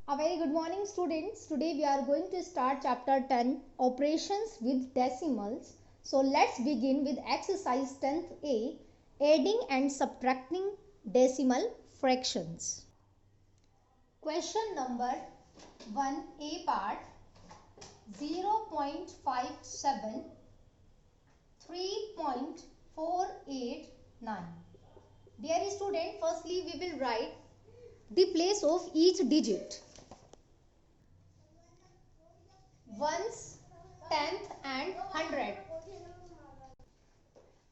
A very good morning, students. Today we are going to start chapter 10, operations with decimals. So let's begin with exercise 10th A, adding and subtracting decimal fractions. Question number 1A part, 0.57 3.489. Dear student, firstly we will write the place of each digit. Ones, tenth and hundred,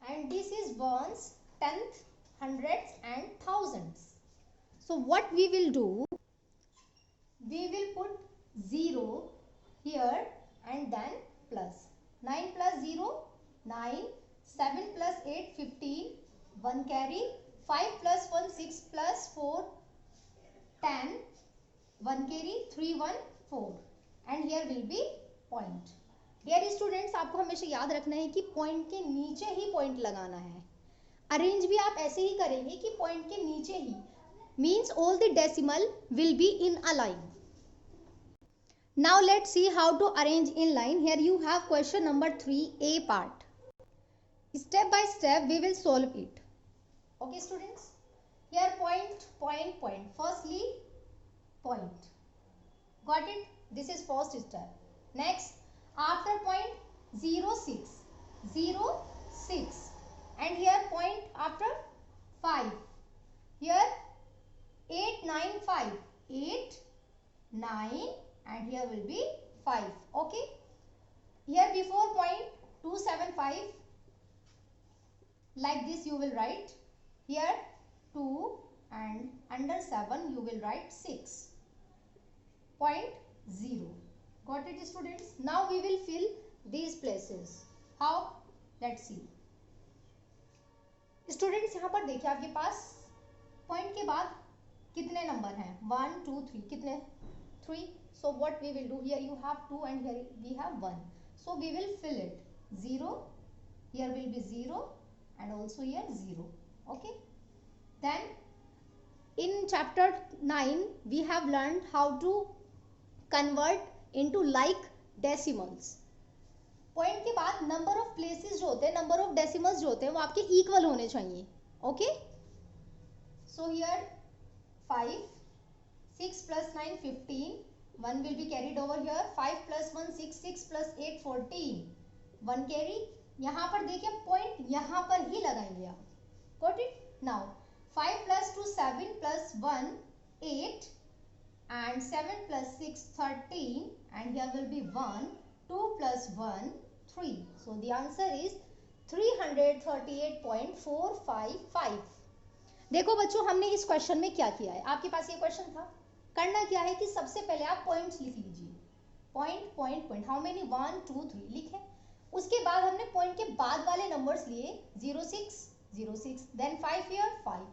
and this is ones, tenth, hundreds and thousands. So what we will do, we will put 0 here and then plus 9 plus 0 9, 7 plus 8 15, 1 carry, 5 plus 1 6 plus 4 10, 1 carry, 3 1 4, and here will be point. Dear students, आपको हमेशा याद रखना है कि point के नीचे ही point लगाना है. अरेंज भी आप ऐसे ही करेंगे कि पॉइंट के नीचे ही, means all the decimal will be in a line. Now let's see how to arrange in line. Here you have question number 3A part. Step by step we will solve it. Okay students, here point point point, firstly point, got it? This is first step. Next, after point 0 6 0 6, and here point after 5, here 8 9 5 8 9, and here will be 5. Okay, here before point 2 7 5, like this you will write. Here 2, and under 7 you will write 6. Point 0. Got it students? Now we will fill these places. How? Let's see. Students, यहाँ पर देखिए आपके पास point के बाद कितने number हैं? 1 2 3. कितने? 3. So what we will do, here you have 2 and here we have 1. So we will fill it. 0. Here will be 0 and also here 0. Okay. Then in chapter 9 we have learned how to convert into like decimals. Point के बाद number of places जो होते हैं, number of decimals जो होते हैं, वो आपके इक्वल होने चाहिए. Okay, so here 5 6 plus 9 15, 1 will be carried over here. 5 plus 1 6 6 plus 8 14, 1 carry. यहाँ पर देखिए पॉइंट यहाँ पर ही लगाएंगे आप. Got it? Now 5 plus 2 7 plus 1 8, and 7 plus 6 13, and here will be 1 2 plus 1 3. So the answer is 338.455. देखो बच्चों, हमने इस क्वेश्चन में क्या किया है. आपके पास ये क्वेश्चन था. करना क्या है कि सबसे पहले आप पॉइंट्स लिख लीजिए. Point point point, how many 1 2 3 लिखे. उसके बाद हमने पॉइंट के बाद वाले नंबर्स लिए. 0 6 0 6, then 5 here 5,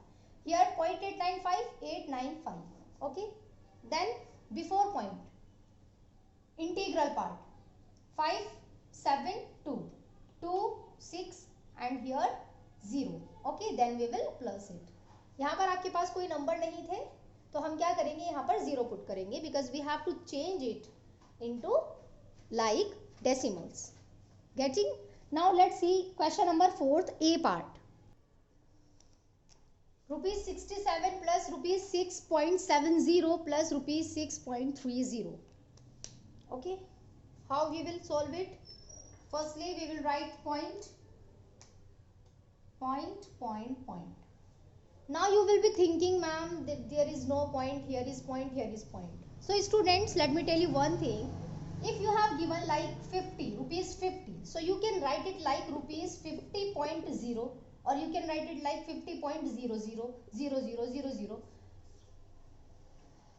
here 0.895 895. okay, then before point integral part 5 7 2 2 6 and here 0. okay, then we will plus it. यहाँ पर आपके पास कोई नंबर नहीं थे तो हम क्या करेंगे, यहाँ पर 0 पुट करेंगे, because we have to change it into like decimals. Getting? Now let's see question number 4th A part. Rupees 67 plus rupees 6.70 plus rupees 6.30. okay, how we will solve it? Firstly we will write point point point point. Now you will be thinking, ma'am, that there is no point, here is point, here is point. So students, let me tell you one thing. If you have given like 50 rupees 50, so you can write it like rupees 50.0, or you can write it like 50.000000.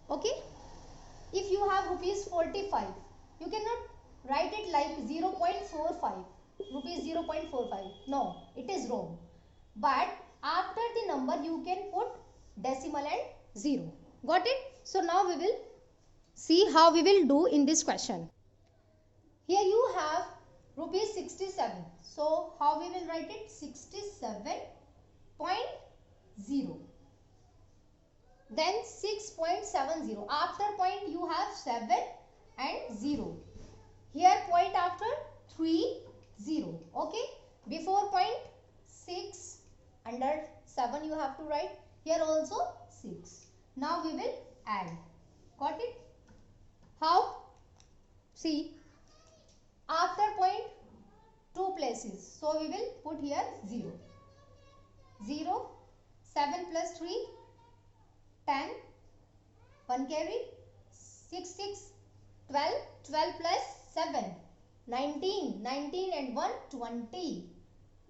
okay, if you have rupees 45, you cannot write it like 0.45 rupees 0.45. no, it is wrong. But after the number you can put decimal and 0. got it? So now we will see how we will do in this question. Here you have rupees 67. So how we will write it? 67.0. then 6.70. After point you have 7 and 0. Here point after 3, 0. Okay. Before point 6, under 7 you have to write. Here also 6. Now we will add. Got it? How? See, after point 2 places. So we will put here 0. 0, 7 plus 3, 10, 1 carry, 6, 6, 12, 12 plus 7, 19, 19 and 1, 20,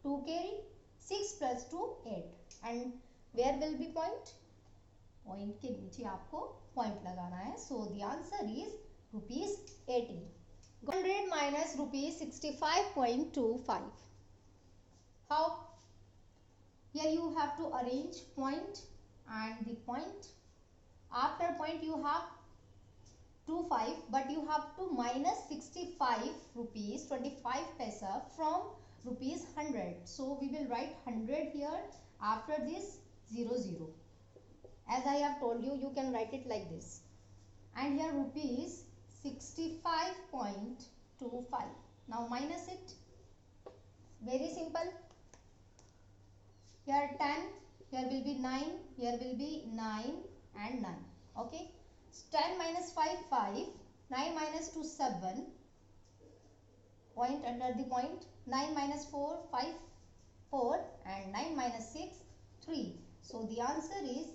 2 carry, 6 plus 2, 8. And where will be point? Point के नीचे आपको point लगाना है. So the answer is rupees 80. 100 minus rupees 65.25. How? Here you have to arrange point and the point. After point you have 25, but you have to minus 65 rupees 25 paisa from rupees 100. So we will write 100 here. After this 0, 0. As I have told you, you can write it like this. And here rupees 65.25. Now minus it. Very simple. Here 10, here will be 9, here will be 9 and 9. Okay. 10 minus 5, 5. 9 minus 2, 7. Point under the point. 9 minus 4, 5, 4. And 9 minus 6, 3. So the answer is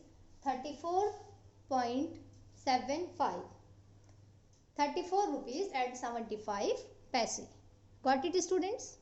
34.75. 34 rupees and 75 paise. Got it, students?